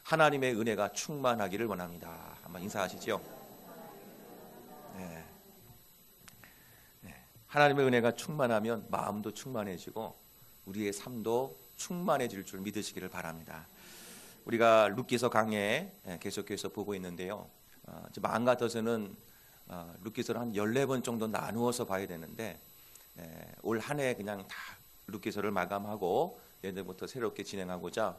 하나님의 은혜가 충만하기를 원합니다. 한번 인사하시죠. 네. 하나님의 은혜가 충만하면 마음도 충만해지고 우리의 삶도 충만해질 줄 믿으시기를 바랍니다. 우리가 룻기서 강해 계속해서 보고 있는데요. 마음 같아서는 룻기서를 한 14번 정도 나누어서 봐야 되는데 올 한 해 그냥 다 룻기서를 마감하고 내년부터 새롭게 진행하고자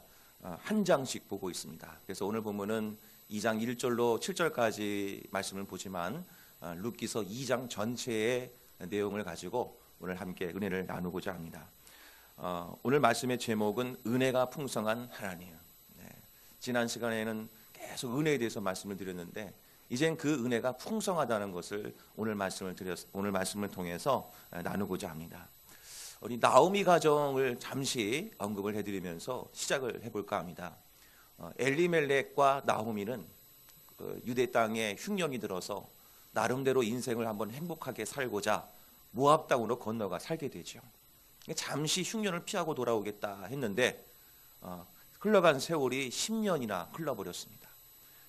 한 장씩 보고 있습니다. 그래서 오늘 보면은 2장 1절로 7절까지 말씀을 보지만 룻기서 2장 전체의 내용을 가지고 오늘 함께 은혜를 나누고자 합니다. 오늘 말씀의 제목은 은혜가 풍성한 하나님. 지난 시간에는 계속 은혜에 대해서 말씀을 드렸는데 이젠 그 은혜가 풍성하다는 것을 오늘 말씀을 통해서 나누고자 합니다. 우리 나오미 가정을 잠시 언급을 해드리면서 시작을 해볼까 합니다. 엘리멜렉과 나오미는 유대 땅에 흉년이 들어서 나름대로 인생을 한번 행복하게 살고자 모압 땅으로 건너가 살게 되죠. 잠시 흉년을 피하고 돌아오겠다 했는데 흘러간 세월이 10년이나 흘러버렸습니다.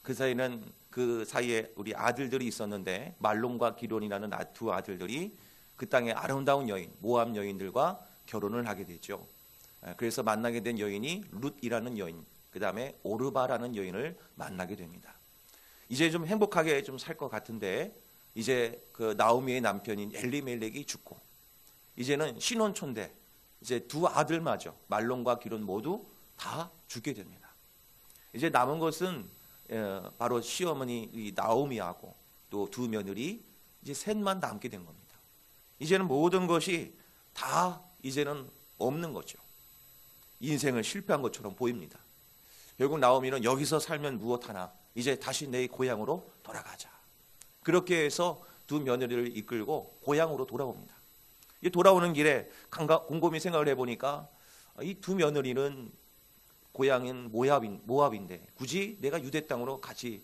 그 사이에 우리 아들들이 있었는데 말론과 기론이라는 두 아들들이 그 땅의 아름다운 여인 모압 여인들과 결혼을 하게 되죠. 그래서 만나게 된 여인이 룻이라는 여인, 그 다음에 오르바라는 여인을 만나게 됩니다. 이제 좀 행복하게 좀 살 것 같은데 이제 그 나오미의 남편인 엘리멜렉이 죽고 이제는 신혼초인데 이제 두 아들마저 말론과 기론 모두 다 죽게 됩니다. 이제 남은 것은 바로 시어머니 나오미하고 또 두 며느리 이제 셋만 남게 된 겁니다. 이제는 모든 것이 다 이제는 없는 거죠. 인생을 실패한 것처럼 보입니다. 결국 나오미는 여기서 살면 무엇하나 이제 다시 내 고향으로 돌아가자. 그렇게 해서 두 며느리를 이끌고 고향으로 돌아옵니다. 돌아오는 길에 곰곰이 생각을 해보니까 이 두 며느리는 고향인 모압인데 굳이 내가 유대 땅으로 같이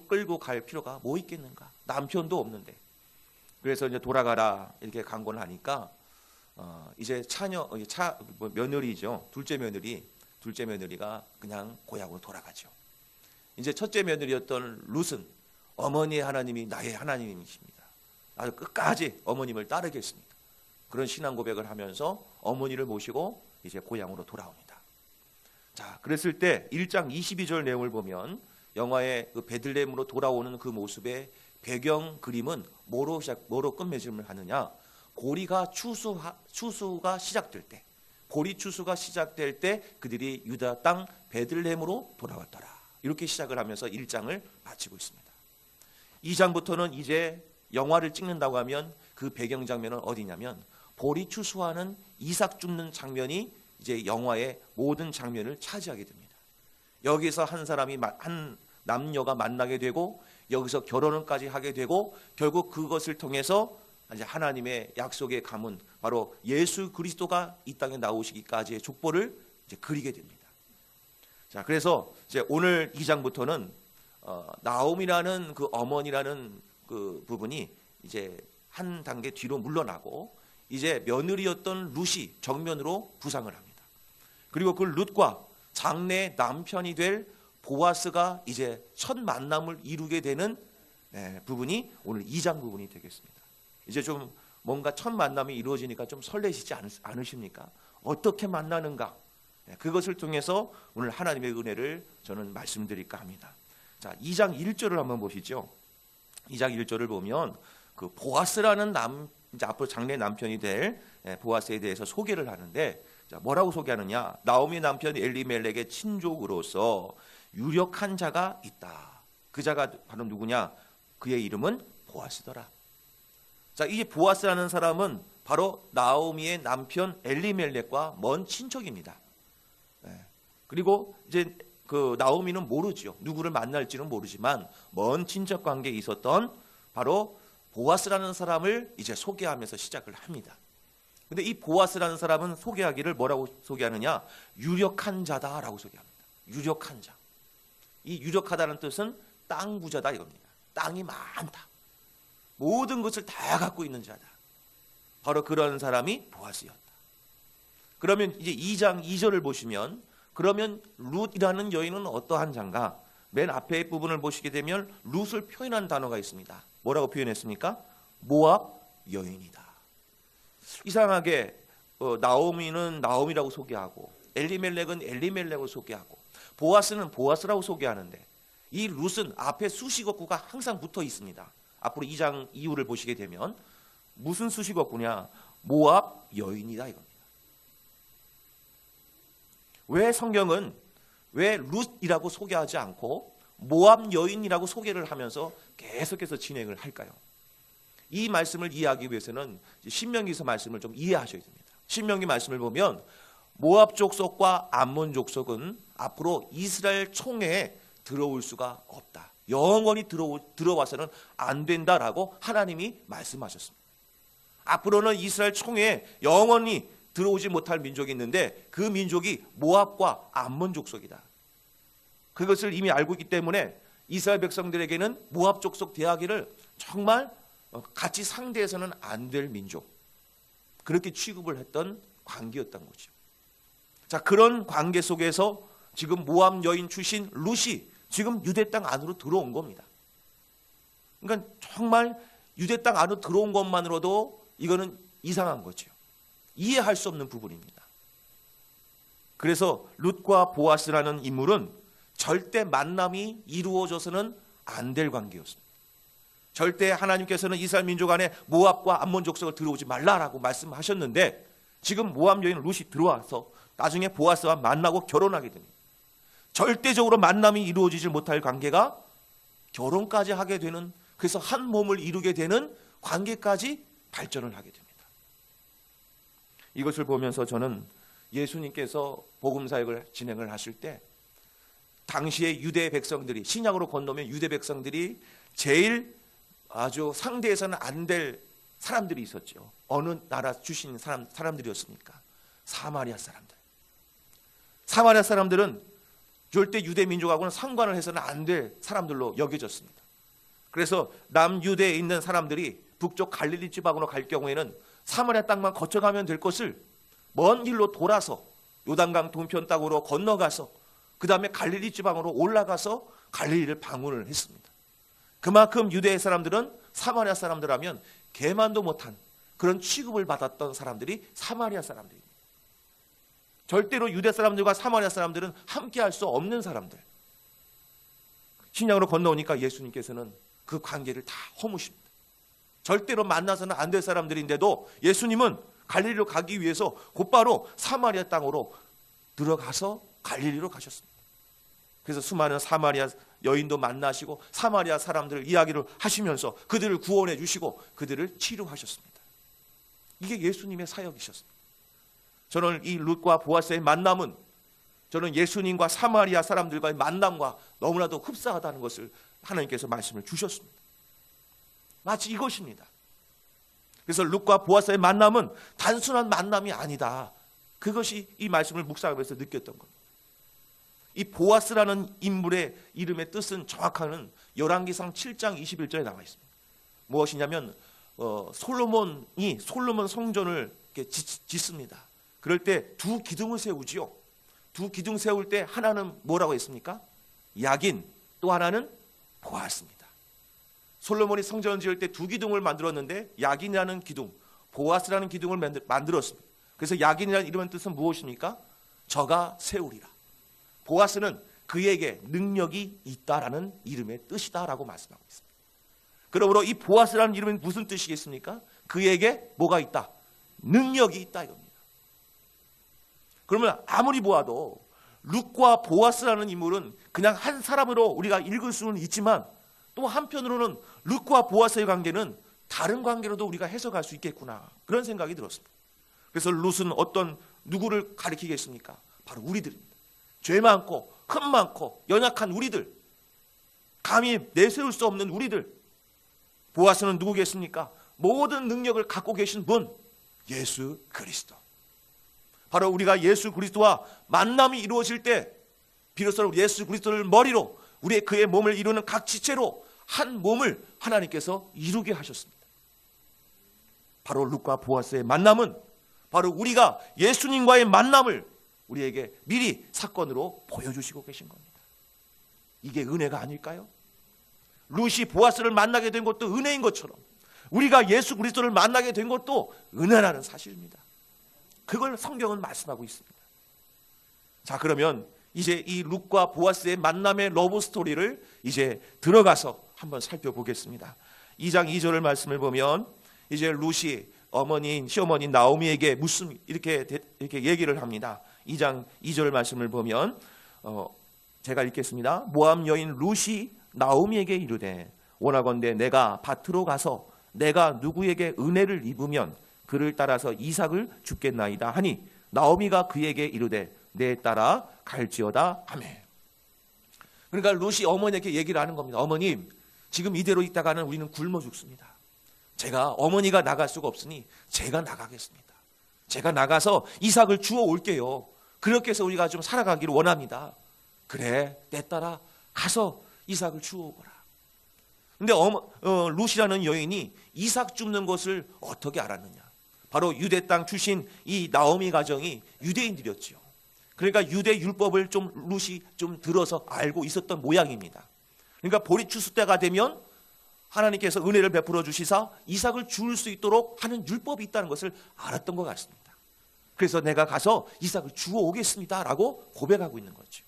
끌고 갈 필요가 뭐 있겠는가? 남편도 없는데. 그래서 이제 돌아가라 이렇게 강권을 하니까 이제 며느리죠. 둘째 며느리가 그냥 고향으로 돌아가죠. 이제 첫째 며느리였던 룻은 어머니의 하나님이 나의 하나님이십니다. 나도 끝까지 어머님을 따르겠습니다. 그런 신앙 고백을 하면서 어머니를 모시고 이제 고향으로 돌아옵니다. 자, 그랬을 때 1장 22절 내용을 보면 영화의 그 베들레헴으로 돌아오는 그 모습의 배경 그림은 뭐로 끝맺음을 하느냐? 고리가 추수가 시작될 때, 고리 추수가 시작될 때 그들이 유다 땅 베들레헴으로 돌아왔더라. 이렇게 시작을 하면서 1장을 마치고 있습니다. 2장부터는 이제 영화를 찍는다고 하면 그 배경 장면은 어디냐면 보리 추수하는 이삭 줍는 장면이 이제 영화의 모든 장면을 차지하게 됩니다. 여기서 한 남녀가 만나게 되고 여기서 결혼까지 하게 되고 결국 그것을 통해서 이제 하나님의 약속의 가문 바로 예수 그리스도가 이 땅에 나오시기까지의 족보를 이제 그리게 됩니다. 자, 그래서 이제 오늘 2장부터는 나옴이라는 그 어머니라는 그 부분이 이제 한 단계 뒤로 물러나고 이제 며느리였던 룻이 정면으로 부상을 합니다. 그리고 그 룻과 장래 남편이 될 보아스가 이제 첫 만남을 이루게 되는 부분이 오늘 2장 부분이 되겠습니다. 이제 좀 뭔가 첫 만남이 이루어지니까 좀 설레시지 않으십니까? 어떻게 만나는가? 그것을 통해서 오늘 하나님의 은혜를 저는 말씀드릴까 합니다. 자, 2장 1절을 한번 보시죠. 2장 1절을 보면 그 보아스라는 이제 앞으로 장래 남편이 될 보아스에 대해서 소개를 하는데 자, 뭐라고 소개하느냐? 나오미 남편 엘리멜렉의 친족으로서 유력한 자가 있다. 그 자가 바로 누구냐? 그의 이름은 보아스더라. 자, 이 보아스라는 사람은 바로 나오미의 남편 엘리멜렉과 먼 친척입니다. 그리고 이제 그 나오미는 모르죠. 누구를 만날지는 모르지만 먼 친척 관계에 있었던 바로 보아스라는 사람을 이제 소개하면서 시작을 합니다. 근데 이 보아스라는 사람은 소개하기를 뭐라고 소개하느냐? 유력한 자다라고 소개합니다. 유력한 자. 이 유력하다는 뜻은 땅 부자다 이겁니다. 땅이 많다. 모든 것을 다 갖고 있는 자다. 바로 그런 사람이 보아스였다. 그러면 이제 2장 2절을 보시면 그러면 룻이라는 여인은 어떠한 자인가? 맨 앞에 부분을 보시게 되면 룻을 표현한 단어가 있습니다. 뭐라고 표현했습니까? 모압 여인이다. 이상하게 나오미는 나오미라고 소개하고 엘리멜렉은 엘리멜렉을 소개하고 보아스는 보아스라고 소개하는데 이 룻은 앞에 수식어구가 항상 붙어 있습니다. 앞으로 2장 이후를 보시게 되면 무슨 수식어구냐? 모압 여인이다 이겁니다. 왜 성경은 왜 룻이라고 소개하지 않고 모압 여인이라고 소개를 하면서 계속해서 진행을 할까요? 이 말씀을 이해하기 위해서는 신명기서 말씀을 좀 이해하셔야 됩니다. 신명기 말씀을 보면 모압 족속과 암몬 족속은 앞으로 이스라엘 총회에 들어올 수가 없다. 영원히 들어와서는 안 된다라고 하나님이 말씀하셨습니다. 앞으로는 이스라엘 총회에 영원히 들어오지 못할 민족이 있는데 그 민족이 모압과 암몬 족속이다. 그것을 이미 알고 있기 때문에 이스라엘 백성들에게는 모압 족속 대하기를 정말 같이 상대해서는 안 될 민족, 그렇게 취급을 했던 관계였던 거죠. 자, 그런 관계 속에서 지금 모압 여인 출신 룻이 지금 유대 땅 안으로 들어온 겁니다. 그러니까 정말 유대 땅 안으로 들어온 것만으로도 이거는 이상한 거죠. 이해할 수 없는 부분입니다. 그래서 룻과 보아스라는 인물은 절대 만남이 이루어져서는 안 될 관계였습니다. 절대 하나님께서는 이스라엘 민족 안에 모압과 암몬 족속을 들어오지 말라라고 말씀하셨는데 지금 모압 여인 룻이 들어와서 나중에 보아스와 만나고 결혼하게 됩니다. 절대적으로 만남이 이루어지지 못할 관계가 결혼까지 하게 되는, 그래서 한 몸을 이루게 되는 관계까지 발전을 하게 됩니다. 이것을 보면서 저는 예수님께서 복음 사역을 진행을 하실 때 당시의 유대 백성들이, 신약으로 건너면 유대 백성들이 제일 아주 상대해서는 안 될 사람들이 있었죠. 어느 나라 주신 사람들이었습니까? 사마리아 사람들. 사마리아 사람들은 절대 유대 민족하고는 상관을 해서는 안 될 사람들로 여겨졌습니다. 그래서 남유대에 있는 사람들이 북쪽 갈릴리 지방으로 갈 경우에는 사마리아 땅만 거쳐가면 될 것을 먼 길로 돌아서 요단강 동편 땅으로 건너가서 그 다음에 갈릴리 지방으로 올라가서 갈릴리를 방문을 했습니다. 그만큼 유대 사람들은 사마리아 사람들하면 개만도 못한 그런 취급을 받았던 사람들이 사마리아 사람들입니다. 절대로 유대 사람들과 사마리아 사람들은 함께할 수 없는 사람들. 신약으로 건너오니까 예수님께서는 그 관계를 다 허무십니다. 절대로 만나서는 안 될 사람들인데도 예수님은 갈릴리로 가기 위해서 곧바로 사마리아 땅으로 들어가서 갈릴리로 가셨습니다. 그래서 수많은 사마리아 여인도 만나시고 사마리아 사람들 이야기를 하시면서 그들을 구원해 주시고 그들을 치료하셨습니다. 이게 예수님의 사역이셨습니다. 저는 이 룻과 보아스의 만남은 저는 예수님과 사마리아 사람들과의 만남과 너무나도 흡사하다는 것을 하나님께서 말씀을 주셨습니다. 마치 이것입니다. 그래서 룻과 보아스의 만남은 단순한 만남이 아니다. 그것이 이 말씀을 묵상하면서 느꼈던 겁니다. 이 보아스라는 인물의 이름의 뜻은 정확한 열왕기상 7장 21절에 나와 있습니다. 무엇이냐면 솔로몬이 솔로몬 성전을 이렇게 짓습니다. 그럴 때 두 기둥을 세우지요. 두 기둥 세울 때 하나는 뭐라고 했습니까? 야긴, 또 하나는 보아스입니다. 솔로몬이 성전을 지을 때 두 기둥을 만들었는데 야긴이라는 기둥, 보아스라는 기둥을 만들었습니다. 그래서 야긴이라는 이름의 뜻은 무엇입니까? 저가 세우리라. 보아스는 그에게 능력이 있다라는 이름의 뜻이다라고 말씀하고 있습니다. 그러므로 이 보아스라는 이름은 무슨 뜻이겠습니까? 그에게 뭐가 있다? 능력이 있다 이겁니다. 그러면 아무리 보아도 룻과 보아스라는 인물은 그냥 한 사람으로 우리가 읽을 수는 있지만 또 한편으로는 룻과 보아스의 관계는 다른 관계로도 우리가 해석할 수 있겠구나, 그런 생각이 들었습니다. 그래서 룻은 누구를 가리키겠습니까? 바로 우리들입니다. 죄 많고 흠 많고 연약한 우리들, 감히 내세울 수 없는 우리들. 보아스는 누구겠습니까? 모든 능력을 갖고 계신 분, 예수 그리스도. 바로 우리가 예수 그리스도와 만남이 이루어질 때 비로소 예수 그리스도를 머리로 우리의 그의 몸을 이루는 각 지체로 한 몸을 하나님께서 이루게 하셨습니다. 바로 룻과 보아스의 만남은 바로 우리가 예수님과의 만남을 우리에게 미리 사건으로 보여주시고 계신 겁니다. 이게 은혜가 아닐까요? 룻이 보아스를 만나게 된 것도 은혜인 것처럼 우리가 예수 그리스도를 만나게 된 것도 은혜라는 사실입니다. 그걸 성경은 말씀하고 있습니다. 자, 그러면 이제 이 룻과 보아스의 만남의 러브 스토리를 이제 들어가서 한번 살펴보겠습니다. 2장 2절을 말씀을 보면 이제 룻이 어머니인 시어머니 나오미에게 이렇게 얘기를 합니다. 2장 2절 말씀을 보면 제가 읽겠습니다. 모압 여인 룻이 나오미에게 이르되 원하건대 내가 밭으로 가서 내가 누구에게 은혜를 입으면 그를 따라서 이삭을 줍겠나이다 하니 나오미가 그에게 이르되 내 따라 갈지어다 하매. 그러니까 룻이 어머니에게 얘기를 하는 겁니다. 어머님, 지금 이대로 있다가는 우리는 굶어 죽습니다. 제가 어머니가 나갈 수가 없으니 제가 나가겠습니다. 제가 나가서 이삭을 주워 올게요. 그렇게 해서 우리가 좀 살아가기를 원합니다. 그래, 내 따라 가서 이삭을 주워 오거라. 근데 룻이라는 여인이 이삭 줍는 것을 어떻게 알았느냐? 바로 유대 땅 출신 이 나오미 가정이 유대인들이었죠. 그러니까 유대 율법을 좀 룻이 좀 들어서 알고 있었던 모양입니다. 그러니까 보리 추수 때가 되면 하나님께서 은혜를 베풀어 주시사 이삭을 줄 수 있도록 하는 율법이 있다는 것을 알았던 것 같습니다. 그래서 내가 가서 이삭을 주워 오겠습니다 라고 고백하고 있는 거죠.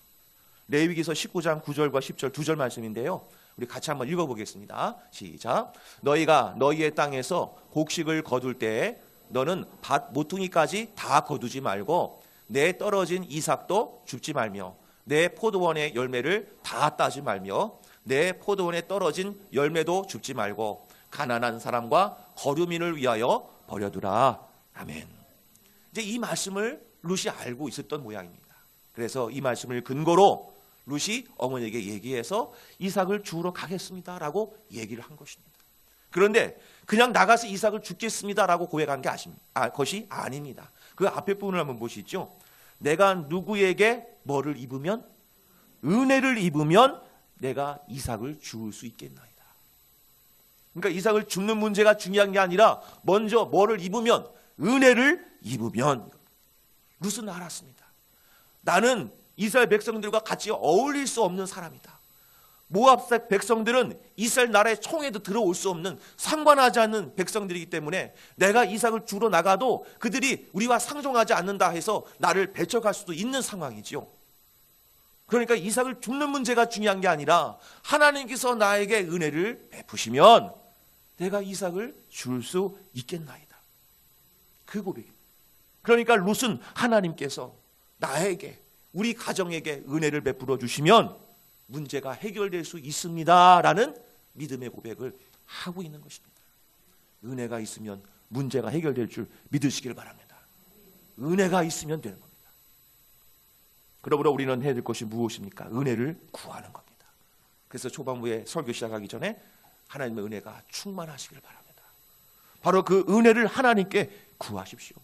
레위기서 19장 9절과 10절 2절 말씀인데요, 우리 같이 한번 읽어보겠습니다. 시작. 너희가 너희의 땅에서 곡식을 거둘 때에 너는 밭 모퉁이까지 다 거두지 말고 내 떨어진 이삭도 줍지 말며 내 포도원의 열매를 다 따지 말며 내 포도원에 떨어진 열매도 줍지 말고 가난한 사람과 거류민을 위하여 버려두라. 아멘. 이제 이 말씀을 룻이 알고 있었던 모양입니다. 그래서 이 말씀을 근거로 룻이 어머니에게 얘기해서 이삭을 주우러 가겠습니다라고 얘기를 한 것입니다. 그런데 그냥 나가서 이삭을 줍겠습니다라고 고백한 게 것이 아닙니다. 그 앞에 부분을 한번 보시죠. 내가 누구에게 뭐를 입으면, 은혜를 입으면 내가 이삭을 주울 수 있겠나이다. 그러니까 이삭을 줍는 문제가 중요한 게 아니라 먼저 뭐를 입으면, 은혜를 입으면. 룻은 알았습니다. 나는 이스라엘 백성들과 같이 어울릴 수 없는 사람이다. 모압 백성들은 이스라엘 나라의 총에도 들어올 수 없는, 상관하지 않는 백성들이기 때문에 내가 이삭을 주러 나가도 그들이 우리와 상종하지 않는다 해서 나를 배척할 수도 있는 상황이지요. 그러니까 이삭을 줍는 문제가 중요한 게 아니라 하나님께서 나에게 은혜를 베푸시면 내가 이삭을 줄 수 있겠나이다. 그 고백입니다. 그러니까 룻은 하나님께서 나에게, 우리 가정에게 은혜를 베풀어 주시면 문제가 해결될 수 있습니다라는 믿음의 고백을 하고 있는 것입니다. 은혜가 있으면 문제가 해결될 줄 믿으시길 바랍니다. 은혜가 있으면 되는 겁니다. 그러므로 우리는 해야 될 것이 무엇입니까? 은혜를 구하는 겁니다. 그래서 초반부에 설교 시작하기 전에 하나님의 은혜가 충만하시길 바랍니다. 바로 그 은혜를 하나님께 구하십시오.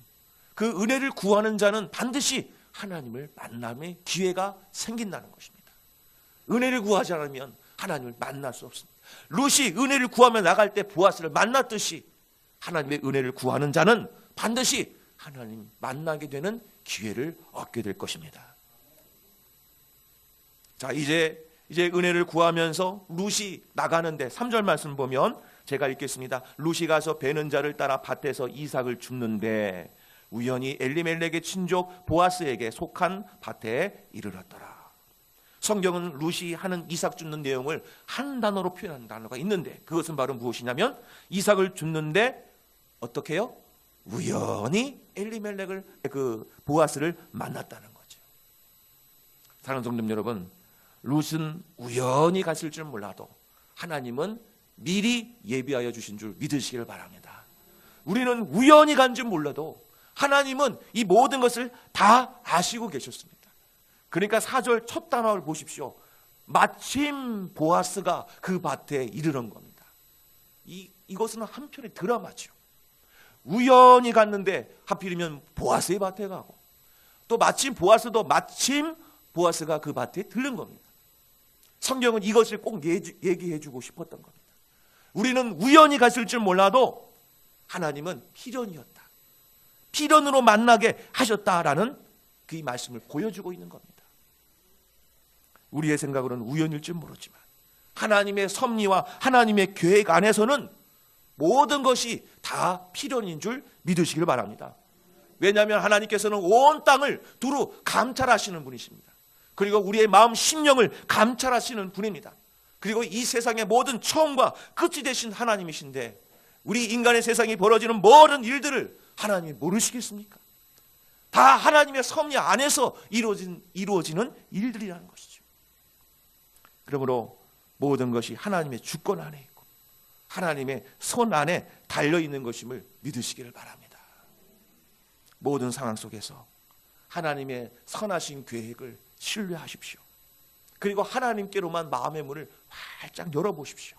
그 은혜를 구하는 자는 반드시 하나님을 만남의 기회가 생긴다는 것입니다. 은혜를 구하지 않으면 하나님을 만날 수 없습니다. 룻이 은혜를 구하며 나갈 때 보아스를 만났듯이 하나님의 은혜를 구하는 자는 반드시 하나님 만나게 되는 기회를 얻게 될 것입니다. 자, 이제 은혜를 구하면서 룻이 나가는데 3절 말씀 보면 제가 읽겠습니다. 룻이 가서 베는 자를 따라 밭에서 이삭을 줍는데 우연히 엘리멜렉의 친족 보아스에게 속한 밭에 이르렀더라. 성경은 룻이 하는 이삭 줍는 내용을 한 단어로 표현하는 단어가 있는데 그것은 바로 무엇이냐면 이삭을 줍는데 어떻게 해요? 우연히 엘리멜렉을 보아스를 만났다는 거죠. 사랑하는 성도 여러분, 룻은 우연히 갔을 줄 몰라도 하나님은 미리 예비하여 주신 줄 믿으시길 바랍니다. 우리는 우연히 간 줄 몰라도 하나님은 이 모든 것을 다 아시고 계셨습니다. 그러니까 4절 첫 단어를 보십시오. 마침 보아스가 그 밭에 이르는 겁니다. 이것은 한편의 드라마죠. 우연히 갔는데 하필이면 보아스의 밭에 가고 또 마침 보아스가 그 밭에 들른 겁니다. 성경은 이것을 꼭 얘기해 주고 싶었던 겁니다. 우리는 우연히 갔을 줄 몰라도 하나님은 필연이었다. 필연으로 만나게 하셨다라는 그 말씀을 보여주고 있는 겁니다. 우리의 생각으로는 우연일지 모르지만 하나님의 섭리와 하나님의 계획 안에서는 모든 것이 다 필연인 줄 믿으시길 바랍니다. 왜냐하면 하나님께서는 온 땅을 두루 감찰하시는 분이십니다. 그리고 우리의 마음 심령을 감찰하시는 분입니다. 그리고 이 세상의 모든 처음과 끝이 되신 하나님이신데 우리 인간의 세상이 벌어지는 모든 일들을 하나님이 모르시겠습니까? 다 하나님의 섭리 안에서 이루어지는 일들이라는 것이죠. 그러므로 모든 것이 하나님의 주권 안에 있고 하나님의 손 안에 달려있는 것임을 믿으시기를 바랍니다. 모든 상황 속에서 하나님의 선하신 계획을 신뢰하십시오. 그리고 하나님께로만 마음의 문을 활짝 열어보십시오.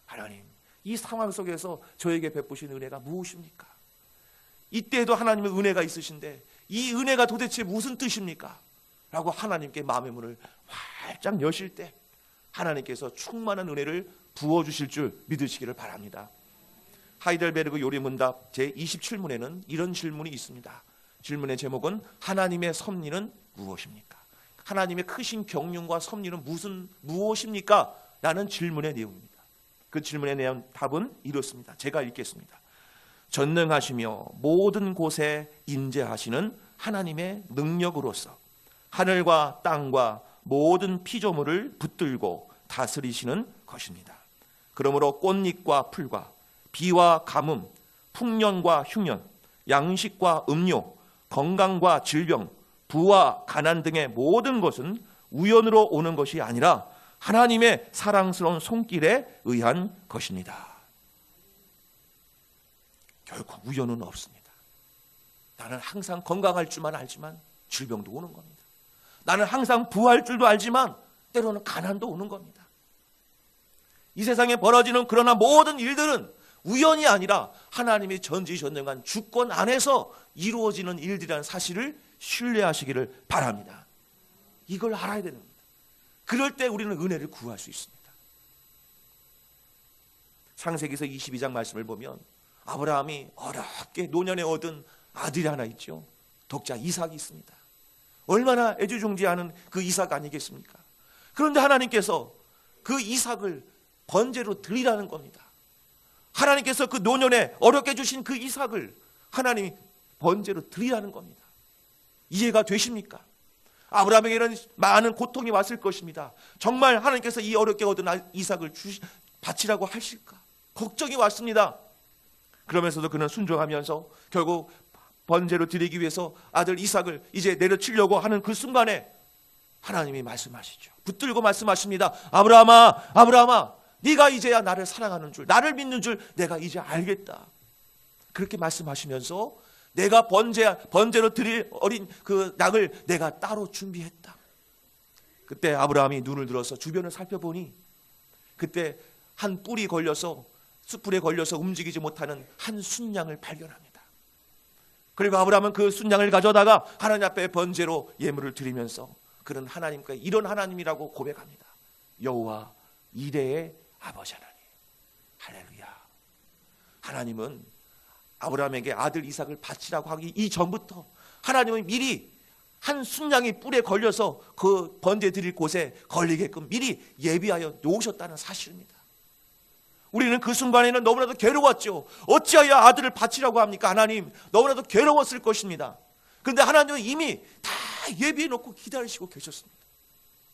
하나님, 이 상황 속에서 저에게 베푸신 은혜가 무엇입니까? 이때에도 하나님의 은혜가 있으신데 이 은혜가 도대체 무슨 뜻입니까? 라고 하나님께 마음의 문을 활짝 여실 때 하나님께서 충만한 은혜를 부어주실 줄 믿으시기를 바랍니다. 하이델베르그 요리문답 제27문에는 이런 질문이 있습니다. 질문의 제목은 하나님의 섭리는 무엇입니까? 하나님의 크신 경륜과 섭리는 무엇입니까? 라는 질문의 내용입니다. 그 질문에 대한 답은 이렇습니다. 제가 읽겠습니다. 전능하시며 모든 곳에 임재하시는 하나님의 능력으로서 하늘과 땅과 모든 피조물을 붙들고 다스리시는 것입니다. 그러므로 꽃잎과 풀과 비와 가뭄, 풍년과 흉년, 양식과 음료, 건강과 질병, 부와 가난 등의 모든 것은 우연으로 오는 것이 아니라 하나님의 사랑스러운 손길에 의한 것입니다. 결코 우연은 없습니다. 나는 항상 건강할 줄만 알지만 질병도 오는 겁니다. 나는 항상 부할 줄도 알지만 때로는 가난도 오는 겁니다. 이 세상에 벌어지는 그러나 모든 일들은 우연이 아니라 하나님이 전지전능한 주권 안에서 이루어지는 일들이라는 사실을 신뢰하시기를 바랍니다. 이걸 알아야 되는 겁니다. 그럴 때 우리는 은혜를 구할 수 있습니다. 창세기서 22장 말씀을 보면 아브라함이 어렵게 노년에 얻은 아들이 하나 있죠. 독자 이삭이 있습니다. 얼마나 애지중지하는 그 이삭 아니겠습니까? 그런데 하나님께서 그 이삭을 번제로 드리라는 겁니다. 하나님께서 그 노년에 어렵게 주신 그 이삭을 하나님이 번제로 드리라는 겁니다. 이해가 되십니까? 아브라함에게는 많은 고통이 왔을 것입니다. 정말 하나님께서 이 어렵게 얻은 이삭을 바치라고 하실까? 걱정이 왔습니다. 그러면서도 그는 순종하면서 결국 번제로 드리기 위해서 아들 이삭을 이제 내려치려고 하는 그 순간에 하나님이 말씀하시죠. 붙들고 말씀하십니다. 아브라함아, 아브라함아, 네가 이제야 나를 사랑하는 줄, 나를 믿는 줄 내가 이제 알겠다. 그렇게 말씀하시면서 내가 번제로 드릴 어린 그 낙을 내가 따로 준비했다. 그때 아브라함이 눈을 들어서 주변을 살펴보니 그때 한 뿔이 걸려서 숯불에 걸려서 움직이지 못하는 한 순양을 발견합니다. 그리고 아브라함은 그 순양을 가져다가 하나님 앞에 번제로 예물을 드리면서 그는 하나님과 이런 하나님이라고 고백합니다. 여호와 이레의 아버지 하나님. 할렐루야. 하나님은 아브라함에게 아들 이삭을 바치라고 하기 이전부터 하나님은 미리 한 순양이 뿔에 걸려서 그 번제 드릴 곳에 걸리게끔 미리 예비하여 놓으셨다는 사실입니다. 우리는 그 순간에는 너무나도 괴로웠죠. 어찌하여 아들을 바치라고 합니까? 하나님, 너무나도 괴로웠을 것입니다. 그런데 하나님은 이미 다 예비해 놓고 기다리시고 계셨습니다.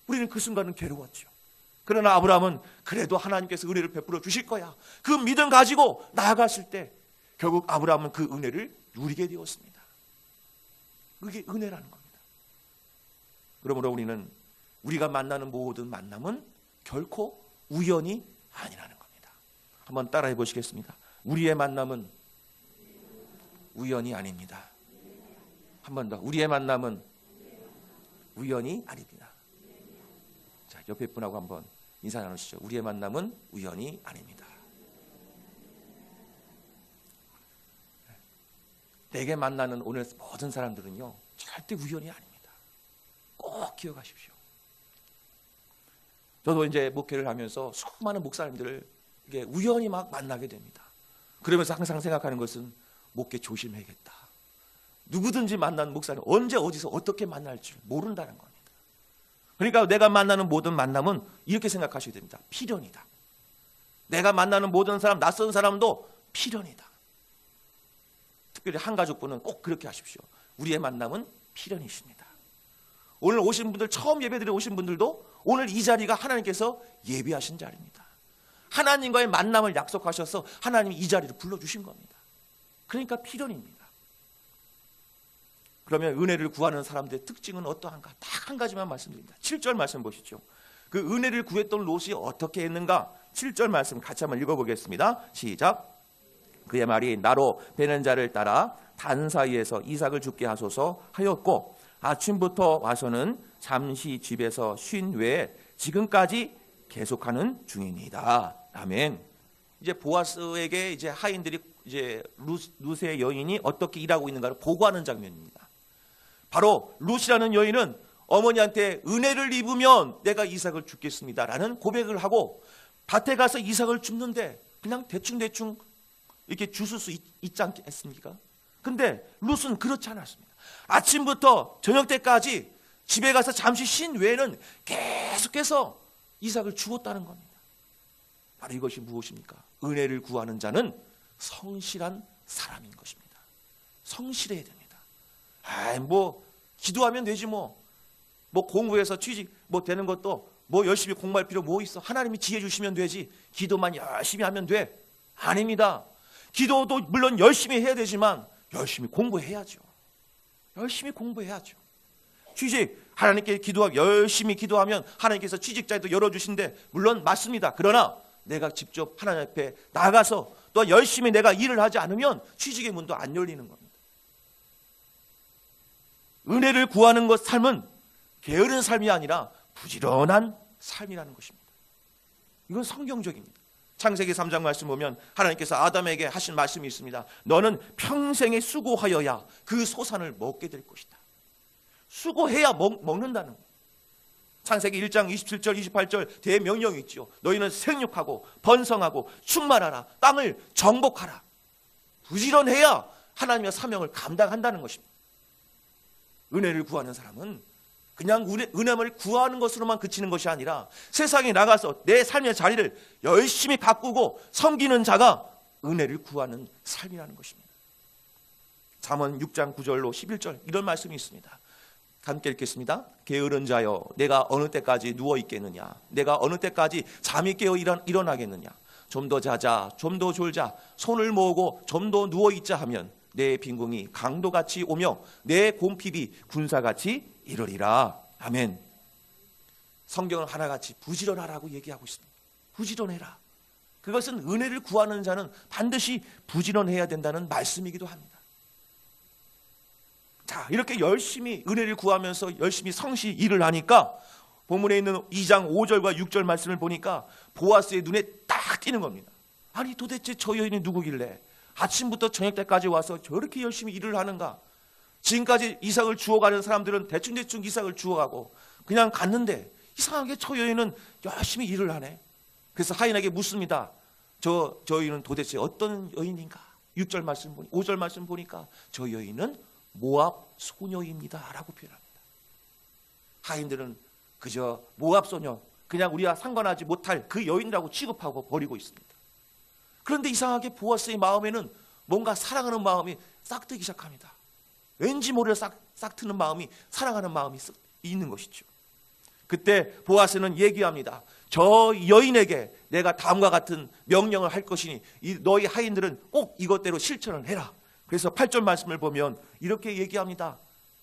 우리는 그 순간은 괴로웠죠. 그러나 아브라함은 그래도 하나님께서 은혜를 베풀어 주실 거야. 그 믿음 가지고 나아갔을 때 결국 아브라함은 그 은혜를 누리게 되었습니다. 그게 은혜라는 겁니다. 그러므로 우리는 우리가 만나는 모든 만남은 결코 우연이 아니라는 겁니다. 한번 따라해 보시겠습니다. 우리의 만남은 우연이 아닙니다. 한 번 더. 우리의 만남은 우연이 아닙니다. 자, 옆에 분하고 한번 인사 나누시죠. 우리의 만남은 우연이 아닙니다. 내게 만나는 오늘 모든 사람들은요, 절대 우연이 아닙니다. 꼭 기억하십시오. 저도 이제 목회를 하면서 수많은 목사님들을 이게 우연히 막 만나게 됩니다. 그러면서 항상 생각하는 것은 목회 조심해야겠다. 누구든지 만난 목사는 언제 어디서 어떻게 만날지 모른다는 겁니다. 그러니까 내가 만나는 모든 만남은 이렇게 생각하셔야 됩니다. 필연이다. 내가 만나는 모든 사람, 낯선 사람도 필연이다. 특별히 한 가족분은 꼭 그렇게 하십시오. 우리의 만남은 필연이십니다. 오늘 오신 분들, 처음 예배드려 오신 분들도 오늘 이 자리가 하나님께서 예비하신 자리입니다. 하나님과의 만남을 약속하셔서 하나님이 이 자리를 불러주신 겁니다. 그러니까 필연입니다. 그러면 은혜를 구하는 사람들의 특징은 어떠한가? 딱 한 가지만 말씀드립니다. 7절 말씀 보시죠. 그 은혜를 구했던 롯이 어떻게 했는가? 7절 말씀 같이 한번 읽어보겠습니다. 시작. 그의 말이 나로 베는 자를 따라 단 사이에서 이삭을 죽게 하소서 하였고 아침부터 와서는 잠시 집에서 쉰 외에 지금까지 계속하는 중이니이다. 아멘. 이제 보아스에게 이제 하인들이 이제 룻의 여인이 어떻게 일하고 있는가를 보고하는 장면입니다. 바로 룻이라는 여인은 어머니한테 은혜를 입으면 내가 이삭을 줍겠습니다라는 고백을 하고 밭에 가서 이삭을 줍는데 그냥 대충 이렇게 주실 수 있지 않겠습니까? 근데 룻은 그렇지 않았습니다. 아침부터 저녁 때까지 집에 가서 잠시 쉰 외에는 계속해서 이삭을 주었다는 겁니다. 바로 이것이 무엇입니까? 은혜를 구하는 자는 성실한 사람인 것입니다. 성실해야 됩니다. 뭐 기도하면 되지 뭐 공부해서 취직 되는 것도 열심히 공부할 필요 뭐 있어? 하나님이 지혜 주시면 되지. 기도만 열심히 하면 돼? 아닙니다. 기도도 물론 열심히 해야 되지만 열심히 공부해야죠. 열심히 공부해야죠. 취직 하나님께 열심히 기도하면 하나님께서 취직 자리도 열어주신데 물론 맞습니다. 그러나 내가 직접 하나님 앞에 나가서 또 열심히 내가 일을 하지 않으면 취직의 문도 안 열리는 겁니다. 은혜를 구하는 것 삶은 게으른 삶이 아니라 부지런한 삶이라는 것입니다. 이건 성경적입니다. 창세기 3장 말씀 보면 하나님께서 아담에게 하신 말씀이 있습니다. 너는 평생에 수고하여야 그 소산을 먹게 될 것이다. 수고해야 먹는다는 거예요. 창세기 1장 27절 28절 대명령이 있죠. 너희는 생육하고 번성하고 충만하라. 땅을 정복하라. 부지런해야 하나님의 사명을 감당한다는 것입니다. 은혜를 구하는 사람은 그냥 은혜를 구하는 것으로만 그치는 것이 아니라 세상에 나가서 내 삶의 자리를 열심히 가꾸고 섬기는 자가 은혜를 구하는 삶이라는 것입니다. 잠언 6장 9절로 11절 이런 말씀이 있습니다. 함께 읽겠습니다. 게으른 자여 내가 어느 때까지 누워 있겠느냐? 내가 어느 때까지 잠이 깨어 일어나겠느냐? 좀 더 자자, 좀 더 졸자, 손을 모으고 좀 더 누워 있자 하면 내 빈궁이 강도같이 오며 내 곰핍이 군사같이 이르리라. 아멘. 성경은 하나같이 부지런하라고 얘기하고 있습니다. 부지런해라. 그것은 은혜를 구하는 자는 반드시 부지런해야 된다는 말씀이기도 합니다. 자, 이렇게 열심히 은혜를 구하면서 열심히 성실히 일을 하니까 본문에 있는 2장 5절과 6절 말씀을 보니까 보아스의 눈에 딱 띄는 겁니다. 아니 도대체 저 여인이 누구길래 아침부터 저녁 때까지 와서 저렇게 열심히 일을 하는가? 지금까지 이삭을 주워가는 사람들은 대충 이삭을 주워가고 그냥 갔는데 이상하게 저 여인은 열심히 일을 하네. 그래서 하인에게 묻습니다. 저 여인은 도대체 어떤 여인인가? 6절 말씀 5절 말씀 보니까 저 여인은 모압 소녀입니다 라고 표현합니다. 하인들은 그저 모압 소녀, 그냥 우리와 상관하지 못할 그 여인이라고 취급하고 버리고 있습니다. 그런데 이상하게 보아스의 마음에는 뭔가 사랑하는 마음이 싹트기 시작합니다. 왠지 모르게 싹 트는 마음이, 사랑하는 마음이 있는 것이죠. 그때 보아스는 얘기합니다. 저 여인에게 내가 다음과 같은 명령을 할 것이니 너희 하인들은 꼭 이것대로 실천을 해라. 그래서 8절 말씀을 보면 이렇게 얘기합니다.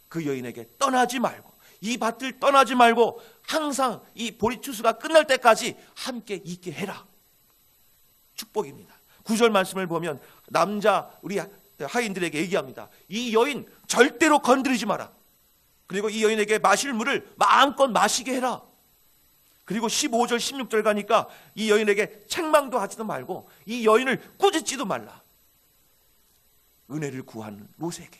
그 여인에게 떠나지 말고, 이 밭을 떠나지 말고 항상 이 보리추수가 끝날 때까지 함께 있게 해라. 축복입니다. 9절 말씀을 보면 남자 우리 하인들에게 얘기합니다. 이 여인 절대로 건드리지 마라. 그리고 이 여인에게 마실 물을 마음껏 마시게 해라. 그리고 15절 16절 가니까 이 여인에게 책망도 하지도 말고 이 여인을 꾸짖지도 말라. 은혜를 구하는 롯에게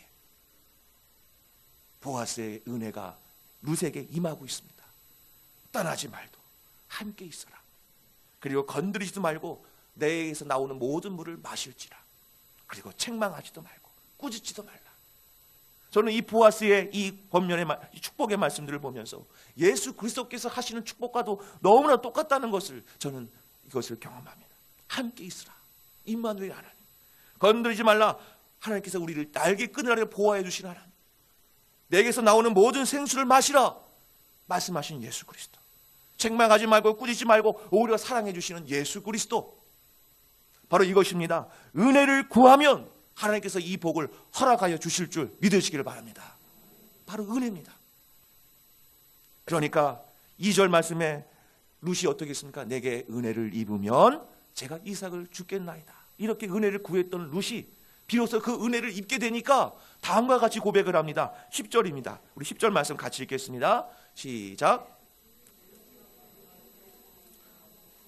보아스의 은혜가 롯에게 임하고 있습니다. 떠나지 말고 함께 있어라. 그리고 건드리지도 말고 내에서 나오는 모든 물을 마실지라. 그리고 책망하지도 말고 꾸짖지도 말라. 저는 이 보아스의 이 권면의 이 축복의 말씀들을 보면서 예수 그리스도께서 하시는 축복과도 너무나 똑같다는 것을 저는 이것을 경험합니다. 함께 있으라. 임마누엘 하나님. 건드리지 말라. 하나님께서 우리를 날개끈을 아래 보호해 주신 하나님. 내게서 나오는 모든 생수를 마시라. 말씀하신 예수 그리스도. 책망하지 말고 꾸짖지 말고 오히려 사랑해 주시는 예수 그리스도. 바로 이것입니다. 은혜를 구하면 하나님께서 이 복을 허락하여 주실 줄 믿으시기를 바랍니다. 바로 은혜입니다. 그러니까 2절 말씀에 룻이 어떻게 했습니까? 내게 은혜를 입으면 제가 이삭을 주겠나이다. 이렇게 은혜를 구했던 룻이 비로소 그 은혜를 입게 되니까 다음과 같이 고백을 합니다. 10절입니다. 우리 10절 말씀 같이 읽겠습니다. 시작.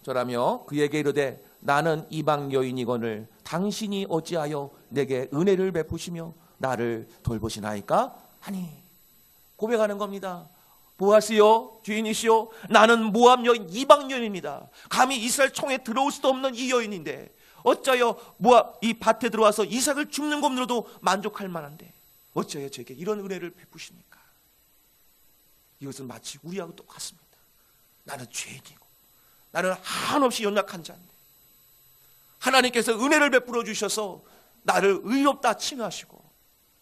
저라며 그에게 이르되 나는 이방 여인이거늘 당신이 어찌하여 내게 은혜를 베푸시며 나를 돌보시나이까 하니. 고백하는 겁니다. 보아스요, 주인이시요, 나는 모압 여인, 이방 여인입니다. 감히 이스라엘 총에 들어올 수도 없는 이 여인인데 어찌하여 모압 이 밭에 들어와서 이삭을 줍는 것으로도 만족할 만한데 어찌하여 제게 이런 은혜를 베푸십니까? 이것은 마치 우리하고 똑같습니다. 나는 죄인이고 나는 한없이 연약한 자인데 하나님께서 은혜를 베풀어 주셔서 나를 의롭다 칭하시고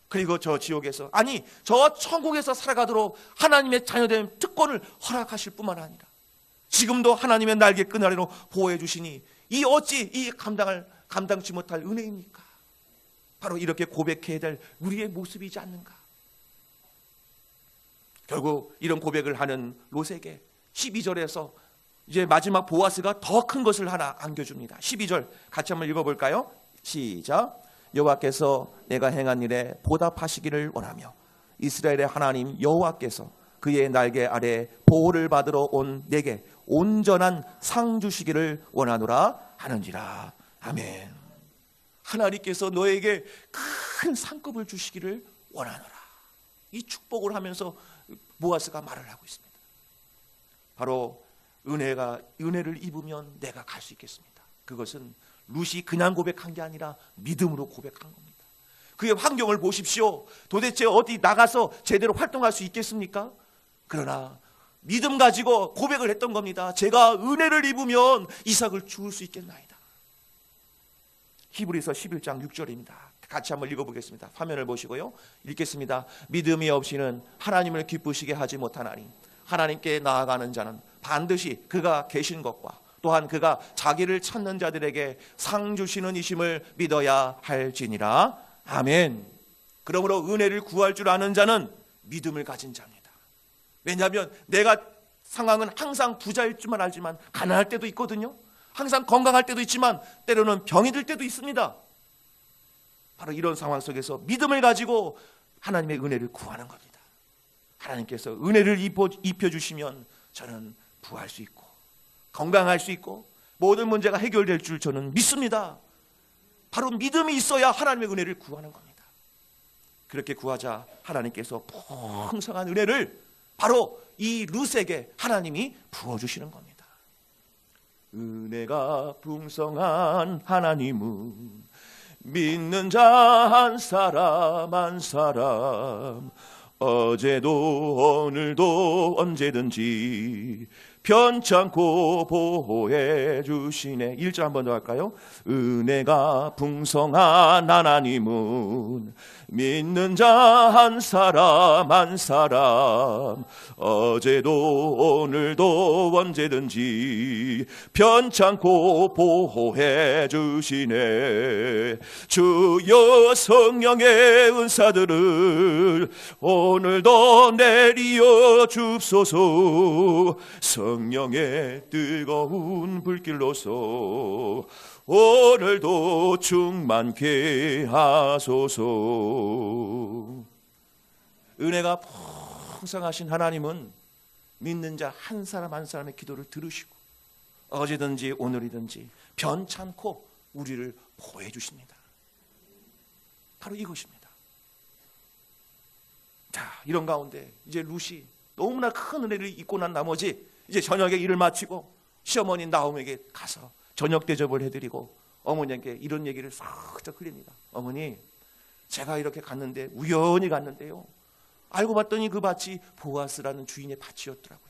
그리고 저 지옥에서 아니 저 천국에서 살아가도록 하나님의 자녀된 특권을 허락하실 뿐만 아니라 지금도 하나님의 날개끈 아래로 보호해 주시니 이 어찌 이 감당치 못할 은혜입니까? 바로 이렇게 고백해야 될 우리의 모습이지 않는가? 결국 이런 고백을 하는 롯에게 12절에서 이제 마지막 보아스가 더 큰 것을 하나 안겨줍니다. 12절 같이 한번 읽어볼까요? 시작. 여호와께서 내가 행한 일에 보답하시기를 원하며 이스라엘의 하나님 여호와께서 그의 날개 아래 보호를 받으러 온 내게 온전한 상 주시기를 원하노라 하는지라. 아멘. 하나님께서 너에게 큰 상급을 주시기를 원하노라. 이 축복을 하면서 보아스가 말을 하고 있습니다. 바로 은혜를 입으면 내가 갈 수 있겠습니다. 그것은 룻이 그냥 고백한 게 아니라 믿음으로 고백한 겁니다. 그의 환경을 보십시오. 도대체 어디 나가서 제대로 활동할 수 있겠습니까? 그러나 믿음 가지고 고백을 했던 겁니다. 제가 은혜를 입으면 이삭을 주울 수 있겠나이다. 히브리서 11장 6절입니다. 같이 한번 읽어보겠습니다. 화면을 보시고요. 읽겠습니다. 믿음이 없이는 하나님을 기쁘시게 하지 못하나니 하나님께 나아가는 자는 반드시 그가 계신 것과 또한 그가 자기를 찾는 자들에게 상 주시는 이심을 믿어야 할지니라. 아멘. 그러므로 은혜를 구할 줄 아는 자는 믿음을 가진 자입니다. 왜냐하면 내가 상황은 항상 부자일 줄만 알지만 가난할 때도 있거든요. 항상 건강할 때도 있지만 때로는 병이 들 때도 있습니다. 바로 이런 상황 속에서 믿음을 가지고 하나님의 은혜를 구하는 겁니다. 하나님께서 은혜를 입혀주시면 저는 부할 수 있고 건강할 수 있고 모든 문제가 해결될 줄 저는 믿습니다. 바로 믿음이 있어야 하나님의 은혜를 구하는 겁니다. 그렇게 구하자 하나님께서 풍성한 은혜를 바로 이 룻에게 하나님이 부어주시는 겁니다. 은혜가 풍성한 하나님은 믿는 자 한 사람 한 사람 어제도 오늘도 언제든지 편찮고 보호해 주시네. 1절 한 번 더 할까요? 은혜가 풍성한 하나님은 믿는 자 한 사람 한 사람 어제도 오늘도 언제든지 편찮고 보호해 주시네. 주여 성령의 은사들을 오늘도 내리어 줍소서. 성령의 뜨거운 불길로서 오늘도 충만케 하소서. 은혜가 풍성하신 하나님은 믿는 자 한 사람 한 사람의 기도를 들으시고 어제든지 오늘이든지 변찮고 우리를 보호해 주십니다. 바로 이것입니다. 자, 이런 가운데 이제 룻이 너무나 큰 은혜를 입고 난 나머지 이제 저녁에 일을 마치고 시어머니 나옴에게 가서 저녁 대접을 해드리고 어머니께 이런 얘기를 싹 흘립니다. 어머니, 제가 이렇게 갔는데, 우연히 갔는데요, 알고 봤더니 그 밭이 보아스라는 주인의 밭이었더라고요.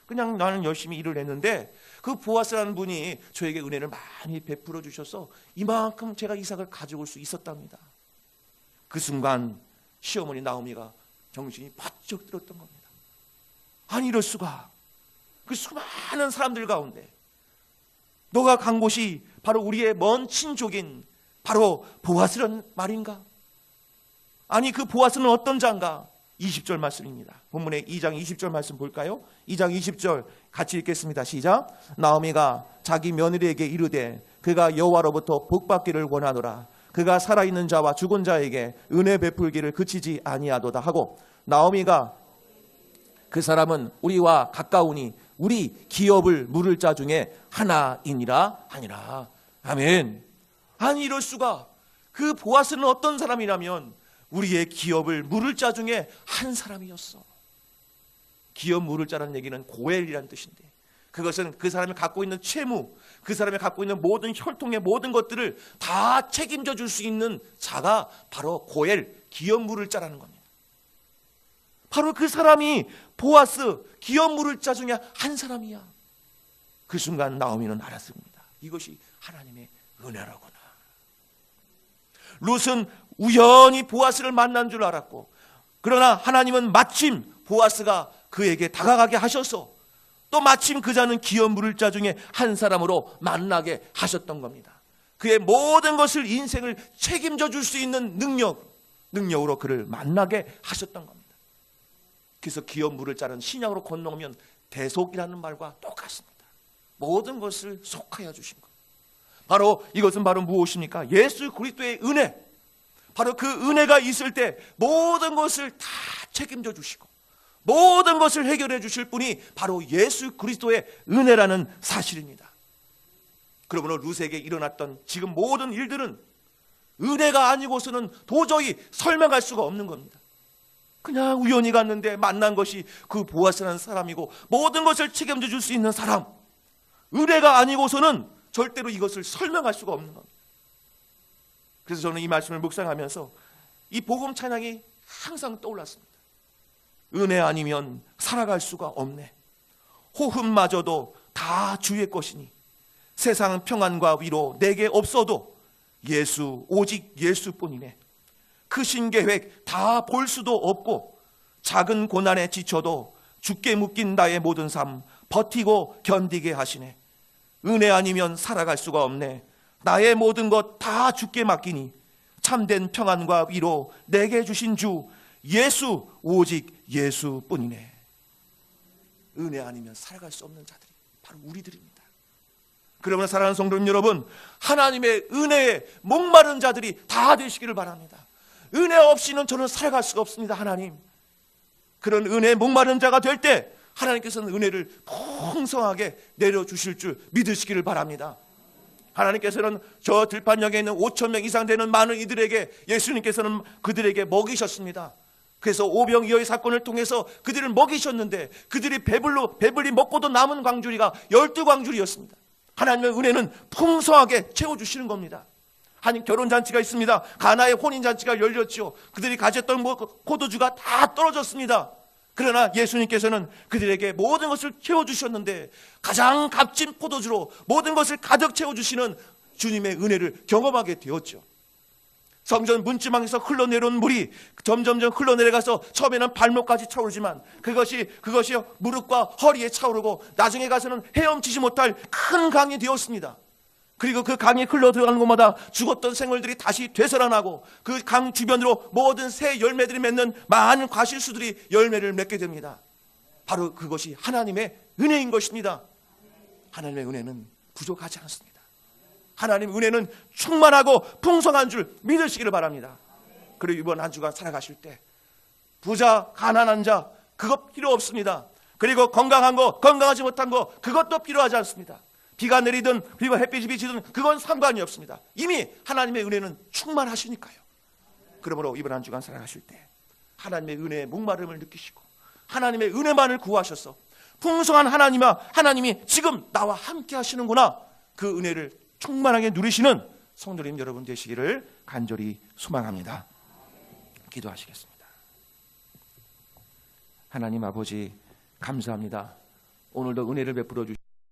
그냥 나는 열심히 일을 했는데 그 보아스라는 분이 저에게 은혜를 많이 베풀어 주셔서 이만큼 제가 이삭을 가져올 수 있었답니다. 그 순간 시어머니 나오미가 정신이 바짝 들었던 겁니다. 아니, 이럴 수가. 그 수많은 사람들 가운데 너가 간 곳이 바로 우리의 먼 친족인 바로 보아스란 말인가? 아니, 그 보아스는 어떤 자인가? 20절 말씀입니다. 본문의 2장 20절 말씀 볼까요? 2장 20절 같이 읽겠습니다. 시작. 나오미가 자기 며느리에게 이르되 그가 여호와로부터 복받기를 원하노라. 그가 살아있는 자와 죽은 자에게 은혜 베풀기를 그치지 아니하도다 하고, 나오미가 그 사람은 우리와 가까우니 우리 기업을 물을 자 중에 하나이니라 하니라. 아멘. 아니, 이럴 수가. 그 보아스는 어떤 사람이라면 우리의 기업을 물을 자 중에 한 사람이었어. 기업 물을 자라는 얘기는 고엘이라는 뜻인데, 그것은 그 사람이 갖고 있는 채무, 그 사람이 갖고 있는 모든 혈통의 모든 것들을 다 책임져 줄 수 있는 자가 바로 고엘, 기업 물을 자라는 겁니다. 바로 그 사람이 보아스, 기업 물을 자 중에 한 사람이야. 그 순간 나오미는 알았습니다. 이것이 하나님의 은혜라구나. 룻은 우연히 보아스를 만난 줄 알았고, 그러나 하나님은 마침 보아스가 그에게 다가가게 하셔서 또 마침 그 자는 기업 물을 자 중에 한 사람으로 만나게 하셨던 겁니다. 그의 모든 것을, 인생을 책임져 줄 수 있는 능력으로 그를 만나게 하셨던 겁니다. 그래서 기업 물을 자는 신약으로 건너오면 대속이라는 말과 똑같습니다. 모든 것을 속하여 주신 것. 바로 이것은 바로 무엇입니까? 예수 그리스도의 은혜. 바로 그 은혜가 있을 때 모든 것을 다 책임져 주시고 모든 것을 해결해 주실 분이 바로 예수 그리스도의 은혜라는 사실입니다. 그러므로 룻에게 일어났던 지금 모든 일들은 은혜가 아니고서는 도저히 설명할 수가 없는 겁니다. 그냥 우연히 갔는데 만난 것이 그 보아스라는 사람이고 모든 것을 책임져 줄 수 있는 사람, 은혜가 아니고서는 절대로 이것을 설명할 수가 없는 겁니다. 그래서 저는 이 말씀을 묵상하면서 이 복음 찬양이 항상 떠올랐습니다. 은혜 아니면 살아갈 수가 없네. 호흡마저도 다 주의 것이니 세상 평안과 위로 내게 없어도 예수, 오직 예수뿐이네. 크신 계획 다 볼 수도 없고 작은 고난에 지쳐도 주께 묶인 나의 모든 삶 버티고 견디게 하시네. 은혜 아니면 살아갈 수가 없네. 나의 모든 것 다 주께 맡기니 참된 평안과 위로 내게 주신 주 예수, 오직 예수뿐이네. 은혜 아니면 살아갈 수 없는 자들이 바로 우리들입니다. 그러면 사랑하는 성도님 여러분, 하나님의 은혜에 목마른 자들이 다 되시기를 바랍니다. 은혜 없이는 저는 살아갈 수가 없습니다. 하나님, 그런 은혜에 목마른 자가 될 때 하나님께서는 은혜를 풍성하게 내려주실 줄 믿으시기를 바랍니다. 하나님께서는 저 들판역에 있는 5,000명 이상 되는 많은 이들에게 예수님께서는 그들에게 먹이셨습니다. 그래서 오병이어의 사건을 통해서 그들을 먹이셨는데 그들이 배불리 먹고도 남은 광주리가 12광주리였습니다. 하나님의 은혜는 풍성하게 채워주시는 겁니다. 한 결혼잔치가 있습니다. 가나의 혼인잔치가 열렸죠. 그들이 가졌던 포도주가 다 떨어졌습니다. 그러나 예수님께서는 그들에게 모든 것을 채워주셨는데 가장 값진 포도주로 모든 것을 가득 채워주시는 주님의 은혜를 경험하게 되었죠. 성전 문지방에서 흘러내려온 물이 점점 흘러내려가서 처음에는 발목까지 차오르지만 그것이 무릎과 허리에 차오르고 나중에 가서는 헤엄치지 못할 큰 강이 되었습니다. 그리고 그 강이 흘러들어가는 곳마다 죽었던 생물들이 다시 되살아나고 그 강 주변으로 모든 새 열매들이 맺는 많은 과실수들이 열매를 맺게 됩니다. 바로 그것이 하나님의 은혜인 것입니다. 하나님의 은혜는 부족하지 않습니다. 하나님의 은혜는 충만하고 풍성한 줄 믿으시기를 바랍니다. 그리고 이번 한 주간 살아가실 때 부자, 가난한 자 그것 필요 없습니다. 그리고 건강한 거, 건강하지 못한 거 그것도 필요하지 않습니다. 비가 내리든 그리고 햇빛이 비치든 그건 상관이 없습니다. 이미 하나님의 은혜는 충만하시니까요. 그러므로 이번 한 주간 살아가실 때 하나님의 은혜의 목마름을 느끼시고 하나님의 은혜만을 구하셔서 풍성한 하나님이 지금 나와 함께 하시는구나, 그 은혜를 충만하게 누리시는 성도님 여러분 되시기를 간절히 소망합니다. 기도하시겠습니다. 하나님 아버지 감사합니다. 오늘도 은혜를 베풀어 주시